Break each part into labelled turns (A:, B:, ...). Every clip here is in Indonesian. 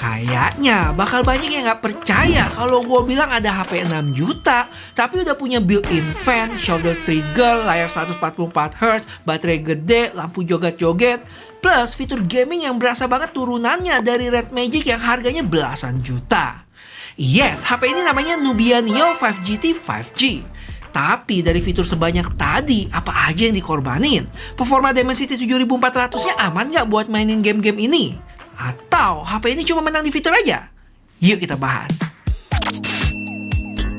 A: Kayaknya bakal banyak yang nggak percaya kalau gue bilang ada HP 6 juta, tapi udah punya built-in fan, shoulder trigger, layar 144Hz, baterai gede, lampu joget-joget, plus fitur gaming yang berasa banget turunannya dari Red Magic yang harganya belasan juta. Yes, HP ini namanya Nubia Neo 5 GT 5G. Tapi dari fitur sebanyak tadi, apa aja yang dikorbanin? Performa Dimensity 7400-nya aman nggak buat mainin game-game ini? Atau HP ini cuma menang di fitur aja? Yuk kita bahas.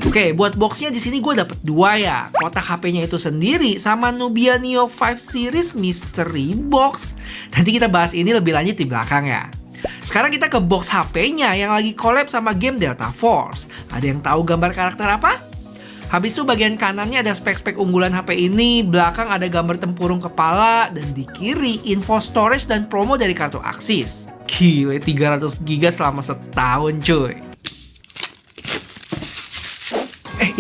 A: Oke, buat boxnya di sini gue dapet dua ya. Kotak HP-nya itu sendiri sama Nubia Neo 5 Series Mystery Box. Nanti kita bahas ini lebih lanjut di belakang ya. Sekarang kita ke box HP-nya yang lagi collab sama game Delta Force. Ada yang tahu gambar karakter apa? Habis itu bagian kanannya ada spek-spek unggulan HP ini, belakang ada gambar tempurung kepala, dan di kiri info storage dan promo dari kartu Axis. Gile, 300 GB selama setahun cuy.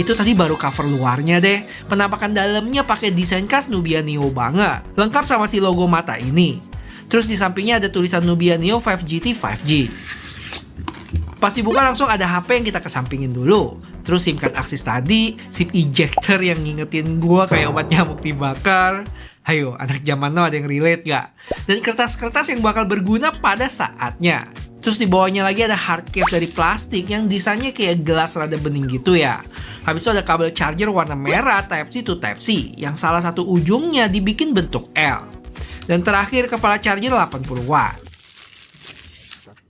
A: Itu tadi baru cover luarnya deh. Penampakan dalamnya pakai desain khas Nubia Neo banget. Lengkap sama si logo mata ini. Terus di sampingnya ada tulisan Nubia Neo 5 GT 5G. Pas dibuka langsung ada HP yang kita kesampingin dulu. Terus SIM card Axis tadi, SIM ejector yang ngingetin gua kayak obat nyamuk dibakar. Ayo, anak zaman now ada yang relate gak? Dan kertas-kertas yang bakal berguna pada saatnya. Terus di bawahnya lagi ada hard case dari plastik yang desainnya kayak gelas rada bening gitu ya. Habis itu ada kabel charger warna merah Type-C to Type-C yang salah satu ujungnya dibikin bentuk L. Dan terakhir kepala charger 80 watt.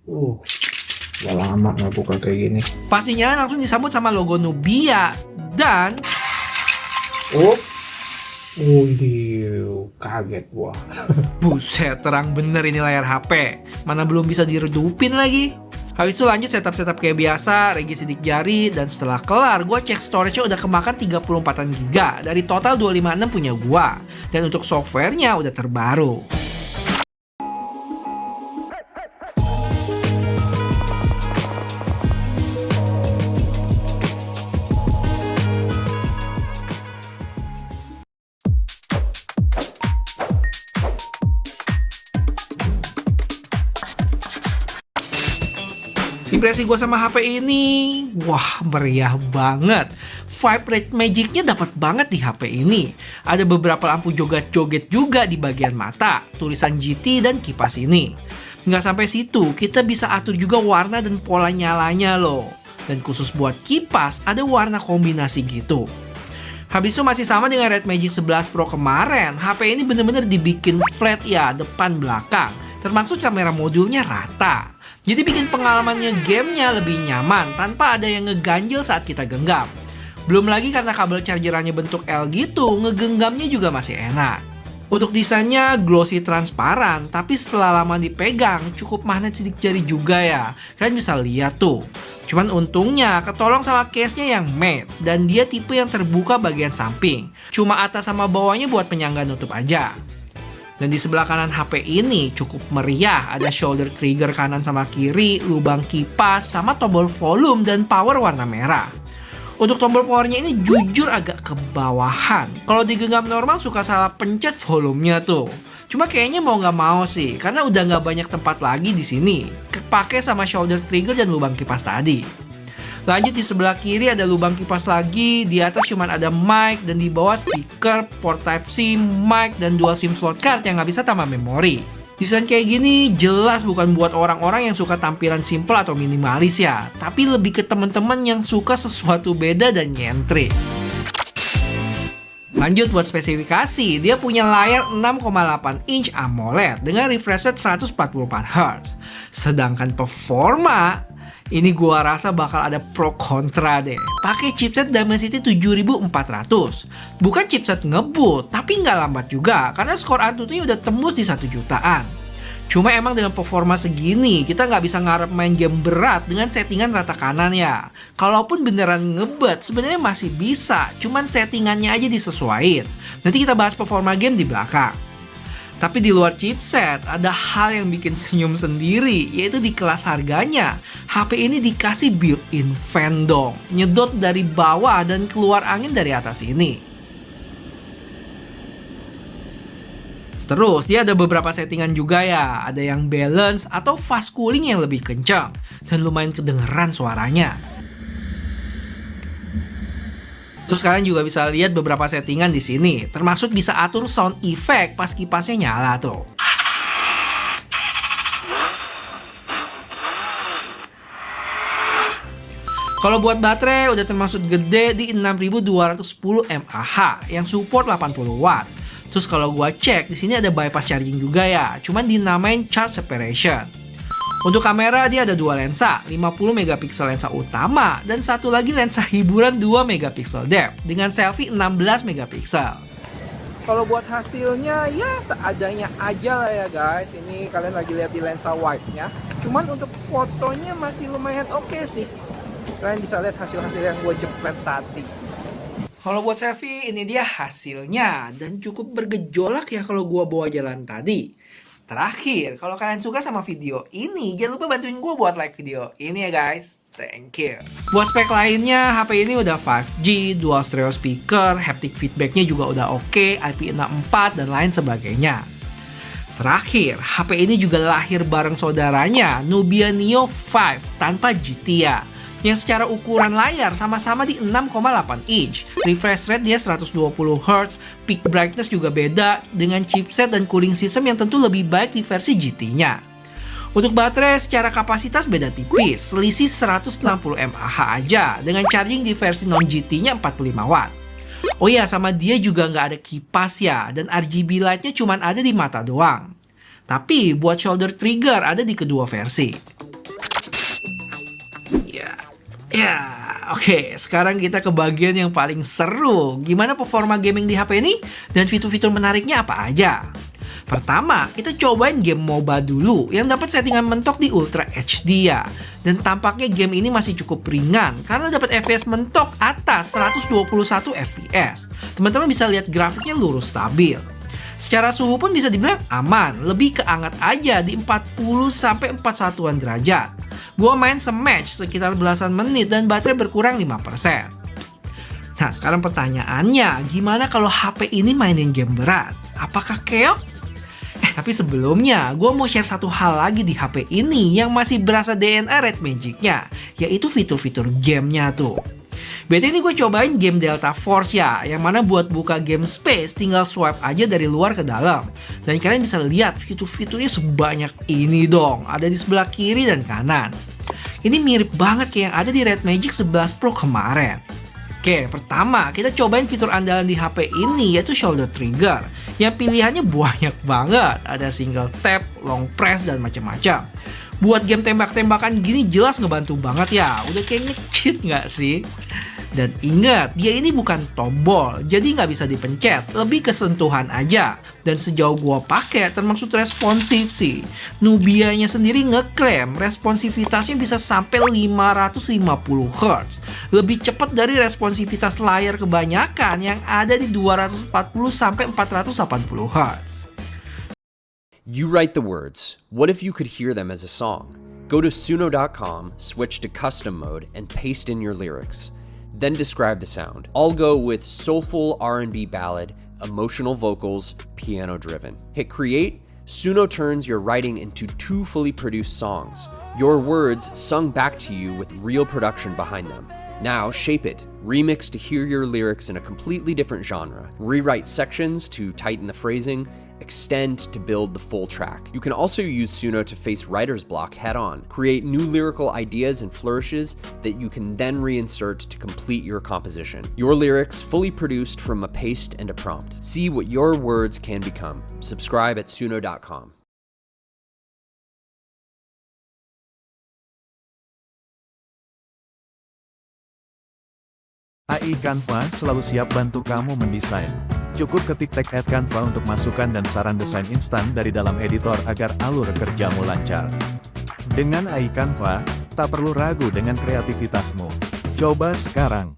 B: Udah lama nggak buka kayak gini.
A: Pas dinyalain langsung disambut sama logo Nubia dan
B: kaget gua.
A: buset, terang bener ini layar HP. Mana belum bisa diredupin lagi. Habis itu lanjut setup kayak biasa, regi sidik jari, dan setelah kelar gua cek storage-nya udah kemakan 34 GB dari total 256 punya gua. Dan untuk softwarenya udah terbaru. Impresi gue sama HP ini, wah meriah banget. Vibe Red Magic-nya dapat banget di HP ini. Ada beberapa lampu joget-joget juga di bagian mata, tulisan GT dan kipas ini. Nggak sampai situ, kita bisa atur juga warna dan pola nyalanya loh. Dan khusus buat kipas, ada warna kombinasi gitu. Habis itu masih sama dengan Red Magic 11 Pro kemarin, HP ini bener-bener dibikin flat ya, depan belakang. Termasuk kamera modulnya rata. Jadi bikin pengalamannya gamenya lebih nyaman tanpa ada yang ngeganjel saat kita genggam. Belum lagi karena kabel chargerannya bentuk L gitu, ngegenggamnya juga masih enak. Untuk desainnya glossy transparan, tapi setelah lama dipegang cukup magnet sidik jari juga ya. Kalian bisa lihat tuh. Cuman untungnya ketolong sama case-nya yang matte dan dia tipe yang terbuka bagian samping. Cuma atas sama bawahnya buat penyangga nutup aja. Dan di sebelah kanan HP ini cukup meriah, ada shoulder trigger kanan sama kiri, lubang kipas, sama tombol volume dan power warna merah. Untuk tombol powernya ini jujur agak kebawahan. Kalau digenggam normal suka salah pencet volumenya tuh. Cuma kayaknya mau nggak mau sih, karena udah nggak banyak tempat lagi di sini. Kepake sama shoulder trigger dan lubang kipas tadi. Lanjut di sebelah kiri ada lubang kipas lagi, di atas cuma ada mic dan di bawah speaker, port Type-C, mic dan dual SIM slot card yang nggak bisa tambah memori. Desain kayak gini jelas bukan buat orang-orang yang suka tampilan simple atau minimalis ya, tapi lebih ke teman-teman yang suka sesuatu beda dan nyentrik. Lanjut buat spesifikasi, dia punya layar 6,8 inch AMOLED dengan refresh rate 144Hz. Sedangkan performa, ini gua rasa bakal ada pro kontra deh. Pakai chipset Dimensity 7400. Bukan chipset ngebut, tapi nggak lambat juga karena skor Antutunya udah tembus di 1 jutaan. Cuma emang dengan performa segini, kita nggak bisa ngarep main game berat dengan settingan rata kanan ya. Kalaupun beneran ngebet, sebenarnya masih bisa, cuman settingannya aja disesuaiin. Nanti kita bahas performa game di belakang. Tapi di luar chipset, ada hal yang bikin senyum sendiri, yaitu di kelas harganya. HP ini dikasih built-in fan dong, nyedot dari bawah dan keluar angin dari atas ini. Terus dia ada beberapa settingan juga ya, ada yang balance atau fast cooling yang lebih kencang dan lumayan kedengeran suaranya. Terus kalian juga bisa lihat beberapa settingan di sini, termasuk bisa atur sound effect pas kipasnya nyala tuh. Kalau buat baterai udah termasuk gede di 6210 mAh yang support 80 watt. Terus kalau gua cek di sini ada bypass charging juga ya, cuman dinamain charge separation. Untuk kamera dia ada dua lensa, 50 megapiksel lensa utama dan satu lagi lensa hiburan 2 megapiksel depth dengan selfie 16 megapiksel. Kalau buat hasilnya ya seadanya aja lah ya guys. Ini kalian lagi lihat di lensa wide-nya. Cuman untuk fotonya masih lumayan oke sih. Kalian bisa lihat hasil-hasil yang gue jepret tadi. Kalau buat selfie ini dia hasilnya dan cukup bergejolak ya kalau gue bawa jalan tadi. Terakhir, kalau kalian suka sama video ini, jangan lupa bantuin gue buat like video ini ya guys. Thank you. Buat spek lainnya, HP ini udah 5G, dual stereo speaker, haptic feedbacknya juga udah oke, IP64 dan lain sebagainya. Terakhir, HP ini juga lahir bareng saudaranya, Nubia Neo 5 tanpa GTIA. Yang secara ukuran layar sama-sama di 6,8 inch. Refresh rate dia 120Hz, peak brightness juga beda dengan chipset dan cooling system yang tentu lebih baik di versi GT-nya. Untuk baterai secara kapasitas beda tipis, selisih 160 mAh aja dengan charging di versi non-GT-nya 45 watt. Oh iya, sama dia juga nggak ada kipas ya, dan RGB light-nya cuma ada di mata doang. Tapi buat shoulder trigger ada di kedua versi. Ya, oke. Sekarang kita ke bagian yang paling seru. Gimana performa gaming di HP ini? Dan fitur-fitur menariknya apa aja? Pertama, kita cobain game MOBA dulu yang dapat settingan mentok di Ultra HD ya. Dan tampaknya game ini masih cukup ringan karena dapat FPS mentok atas 121 FPS. Teman-teman bisa lihat grafiknya lurus stabil. Secara suhu pun bisa dibilang aman, lebih ke hangat aja di 40-41 derajat. Gua main sematch sekitar belasan menit dan baterai berkurang 5%. Nah, sekarang pertanyaannya, gimana kalau HP ini mainin game berat? Apakah keok? Tapi sebelumnya, gue mau share satu hal lagi di HP ini yang masih berasa DNA Red Magic-nya, yaitu fitur-fitur gamenya tuh. BT ini gue cobain game Delta Force ya, yang mana buat buka game space tinggal swipe aja dari luar ke dalam. Dan kalian bisa lihat fitur-fiturnya sebanyak ini dong, ada di sebelah kiri dan kanan. Ini mirip banget kayak yang ada di Red Magic 11 Pro kemarin. Oke, pertama kita cobain fitur andalan di HP ini yaitu shoulder trigger. Yang pilihannya banyak banget, ada single tap, long press, dan macam-macam. Buat game tembak-tembakan gini jelas ngebantu banget ya, udah kayak nge-cheat nggak sih? Dan ingat, dia ini bukan tombol, jadi nggak bisa dipencet, lebih ke sentuhan aja. Dan sejauh gua pakai termasuk responsif sih. Nubianya sendiri ngeklaim responsivitasnya bisa sampai 550 Hz. Lebih cepat dari responsivitas layar kebanyakan yang ada di 240 sampai 480 Hz.
C: You write the words. What if you could hear them as a song? Go to Suno.com, switch to custom mode, and paste in your lyrics. Then describe the sound. I'll go with soulful R&B ballad, emotional vocals, piano driven. Hit create. Suno turns your writing into 2 fully produced songs. Your words sung back to you with real production behind them. Now shape it. Remix to hear your lyrics in a completely different genre. Rewrite sections to tighten the phrasing. Extend to build the full track. You can also use Suno to face writer's block head on. Create new lyrical ideas and flourishes that you can then reinsert to complete your composition. Your lyrics fully produced from a paste and a prompt. See what your words can become. Subscribe at Suno.com.
D: AI Canva selalu siap bantu kamu mendesain. Cukup ketik tag @canva untuk masukan dan saran desain instan dari dalam editor agar alur kerjamu lancar. Dengan AI Canva, tak perlu ragu dengan kreativitasmu. Coba sekarang.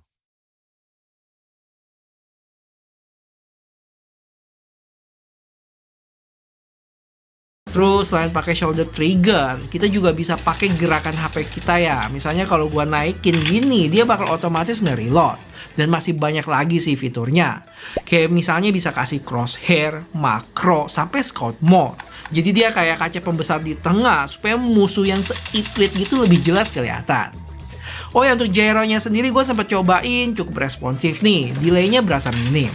A: Terus selain pakai shoulder trigger, kita juga bisa pakai gerakan HP kita ya. Misalnya kalau gua naikin gini, dia bakal otomatis nge-reload. Dan masih banyak lagi sih fiturnya. Kayak misalnya bisa kasih crosshair, makro, sampai scout mode. Jadi dia kayak kaca pembesar di tengah supaya musuh yang seiprit gitu lebih jelas kelihatan. Oh ya, untuk gyronya sendiri gue sempat cobain, cukup responsif nih. Delaynya berasa minim.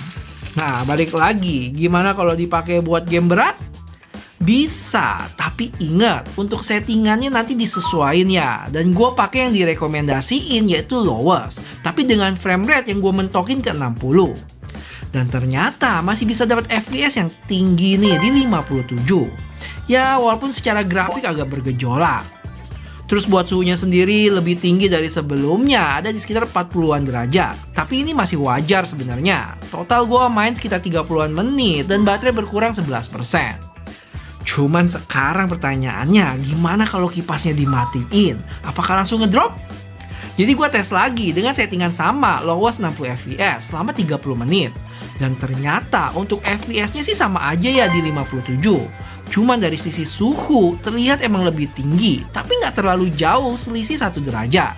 A: Nah, balik lagi, gimana kalau dipakai buat game berat? Bisa, tapi ingat untuk settingannya nanti disesuaiin ya. Dan gue pakai yang direkomendasiin yaitu lowest, tapi dengan frame rate yang gue mentokin ke 60. Dan ternyata masih bisa dapat FPS yang tinggi nih di 57. Ya, walaupun secara grafik agak bergejolak. Terus buat suhunya sendiri lebih tinggi dari sebelumnya, ada di sekitar 40-an derajat. Tapi ini masih wajar sebenarnya. Total gue main sekitar 30-an menit dan baterai berkurang 11%. Cuman sekarang pertanyaannya, gimana kalau kipasnya dimatiin? Apakah langsung ngedrop? Jadi gue tes lagi dengan settingan sama, lowest 60 fps selama 30 menit. Dan ternyata untuk fps-nya sih sama aja ya di 57. Cuman dari sisi suhu terlihat emang lebih tinggi, tapi nggak terlalu jauh, selisih 1 derajat.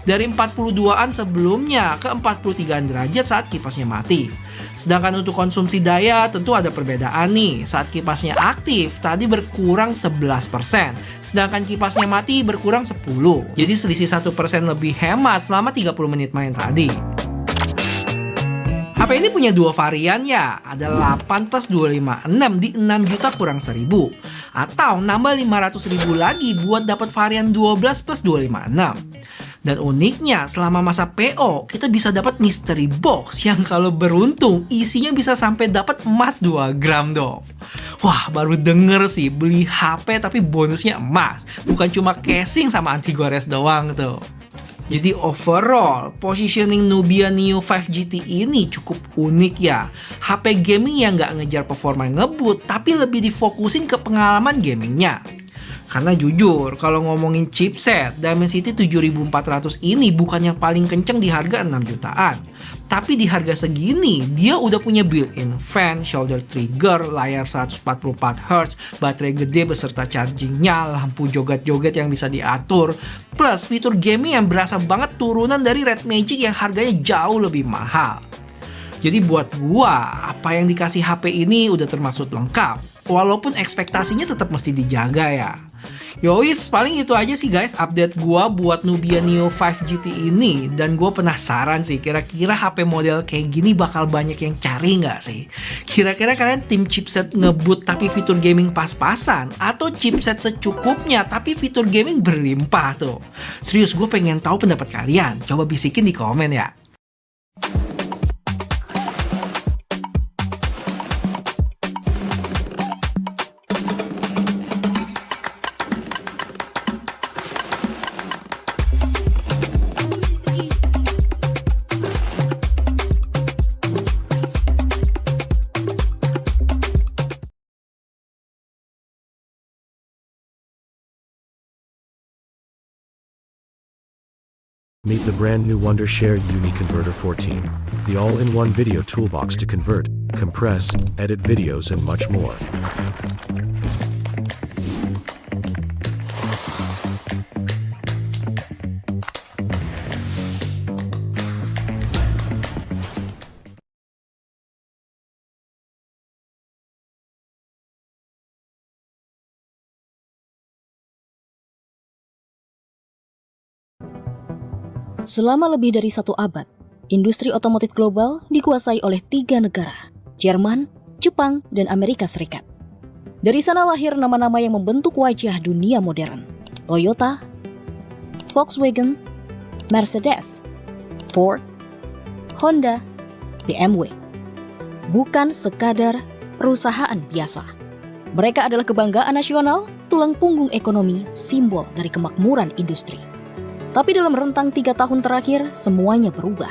A: Dari 42-an sebelumnya ke 43-an derajat saat kipasnya mati. Sedangkan untuk konsumsi daya tentu ada perbedaan nih. Saat kipasnya aktif tadi berkurang 11%, sedangkan kipasnya mati berkurang 10%. Jadi selisih 1% lebih hemat selama 30 menit main tadi. HP ini punya dua varian ya, ada 8 plus 256 di 6 juta kurang 1000, atau nambah 500.000 lagi buat dapat varian 12 plus 256. Dan uniknya selama masa PO kita bisa dapat mystery box yang kalau beruntung isinya bisa sampai dapat emas 2 gram dong. Wah, baru denger sih beli HP tapi bonusnya emas, bukan cuma casing sama anti gores doang tuh. Jadi overall, positioning Nubia Neo 5 GT ini cukup unik ya. HP gaming yang nggak ngejar performa ngebut, tapi lebih difokusin ke pengalaman gamingnya. Karena jujur, kalau ngomongin chipset, Dimensity 7400 ini bukan yang paling kenceng di harga 6 jutaan. Tapi di harga segini, dia udah punya built-in fan, shoulder trigger, layar 144Hz, baterai gede beserta chargingnya, lampu joget-joget yang bisa diatur, plus fitur gaming yang berasa banget turunan dari Red Magic yang harganya jauh lebih mahal. Jadi buat gua, apa yang dikasih HP ini udah termasuk lengkap, walaupun ekspektasinya tetap mesti dijaga ya. Yowis, paling itu aja sih guys update gua buat Nubia Neo 5 GT ini. Dan gua penasaran sih, kira-kira HP model kayak gini bakal banyak yang cari nggak sih? Kira-kira kalian tim chipset ngebut tapi fitur gaming pas-pasan? Atau chipset secukupnya tapi fitur gaming berlimpah tuh? Serius, gue pengen tahu pendapat kalian. Coba bisikin di komen ya.
E: Meet the brand new Wondershare UniConverter 14, the all-in-one video toolbox to convert, compress, edit videos and much more.
F: Selama lebih dari 1 abad, industri otomotif global dikuasai oleh 3 negara, Jerman, Jepang, dan Amerika Serikat. Dari sana lahir nama-nama yang membentuk wajah dunia modern: Toyota, Volkswagen, Mercedes, Ford, Honda, BMW. Bukan sekadar perusahaan biasa. Mereka adalah kebanggaan nasional, tulang punggung ekonomi, simbol dari kemakmuran industri. Tapi dalam rentang 3 tahun terakhir, semuanya berubah.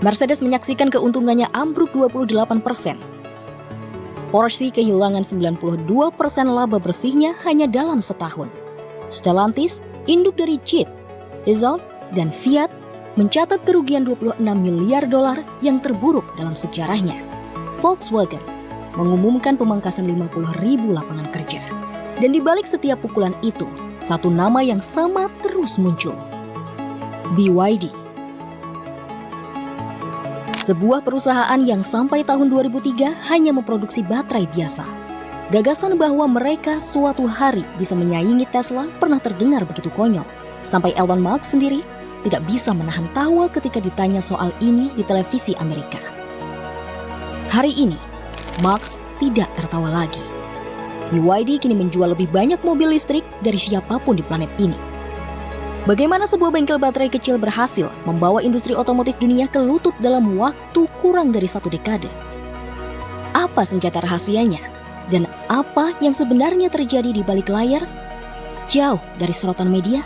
F: Mercedes menyaksikan keuntungannya ambruk 28%. Porsche kehilangan 92% laba bersihnya hanya dalam setahun. Stellantis, induk dari Jeep, Renault, dan Fiat, mencatat kerugian $26 miliar yang terburuk dalam sejarahnya. Volkswagen, mengumumkan pemangkasan 50.000 lapangan kerja. Dan di balik setiap pukulan itu, satu nama yang sama terus muncul. BYD. Sebuah perusahaan yang sampai tahun 2003 hanya memproduksi baterai biasa. Gagasan bahwa mereka suatu hari bisa menyaingi Tesla pernah terdengar begitu konyol. Sampai Elon Musk sendiri tidak bisa menahan tawa ketika ditanya soal ini di televisi Amerika. Hari ini, Musk tidak tertawa lagi. BYD kini menjual lebih banyak mobil listrik dari siapapun di planet ini. Bagaimana sebuah bengkel baterai kecil berhasil membawa industri otomotif dunia ke lutut dalam waktu kurang dari 1 dekade? Apa senjata rahasianya? Dan apa yang sebenarnya terjadi di balik layar? Jauh dari sorotan media?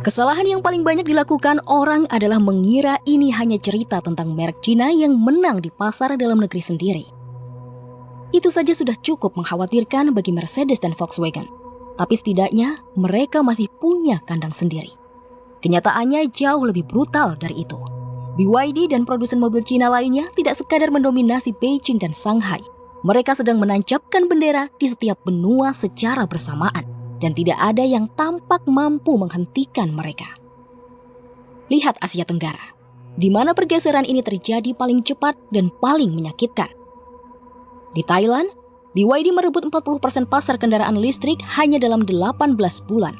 F: Kesalahan yang paling banyak dilakukan orang adalah mengira ini hanya cerita tentang merek Cina yang menang di pasar dalam negeri sendiri. Itu saja sudah cukup mengkhawatirkan bagi Mercedes dan Volkswagen. Tapi setidaknya mereka masih punya kandang sendiri. Kenyataannya jauh lebih brutal dari itu. BYD dan produsen mobil Cina lainnya tidak sekadar mendominasi Beijing dan Shanghai. Mereka sedang menancapkan bendera di setiap benua secara bersamaan. Dan tidak ada yang tampak mampu menghentikan mereka. Lihat Asia Tenggara, di mana pergeseran ini terjadi paling cepat dan paling menyakitkan. Di Thailand, BYD merebut 40% pasar kendaraan listrik hanya dalam 18 bulan.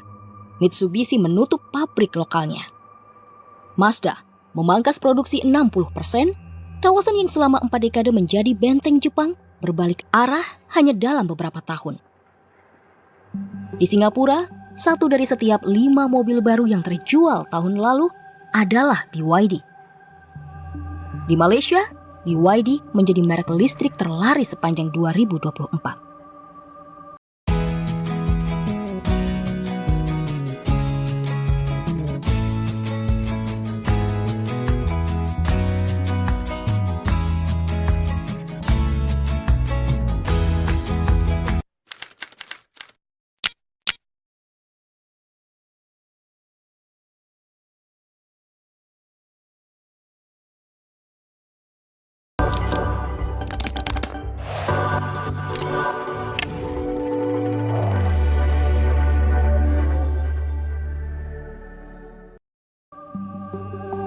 F: Mitsubishi menutup pabrik lokalnya. Mazda memangkas produksi 60%, kawasan yang selama 4 dekade menjadi benteng Jepang berbalik arah hanya dalam beberapa tahun. Di Singapura, 1 dari setiap 5 mobil baru yang terjual tahun lalu adalah BYD. Di Malaysia, BYD menjadi merek listrik terlaris sepanjang 2024.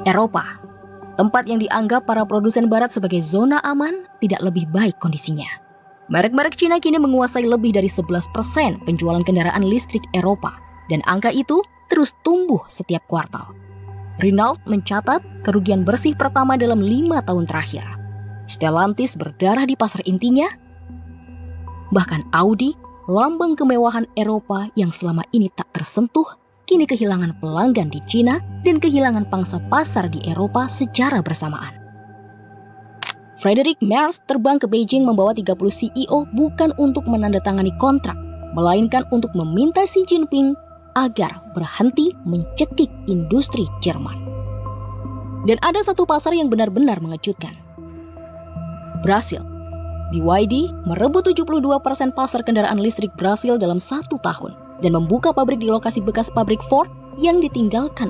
F: Eropa, tempat yang dianggap para produsen barat sebagai zona aman, tidak lebih baik kondisinya. Merek-merek Cina kini menguasai lebih dari 11% penjualan kendaraan listrik Eropa, dan angka itu terus tumbuh setiap kuartal. Renault mencatat kerugian bersih pertama dalam 5 tahun terakhir. Stellantis berdarah di pasar intinya. Bahkan Audi, lambang kemewahan Eropa yang selama ini tak tersentuh, kini kehilangan pelanggan di Cina dan kehilangan pangsa pasar di Eropa secara bersamaan. Friedrich Merz terbang ke Beijing membawa 30 CEO bukan untuk menandatangani kontrak, melainkan untuk meminta Xi Jinping agar berhenti mencekik industri Jerman. Dan ada satu pasar yang benar-benar mengejutkan. Brasil. BYD merebut 72% pasar kendaraan listrik Brasil dalam 1 tahun. Dan membuka pabrik di lokasi bekas pabrik Ford yang ditinggalkan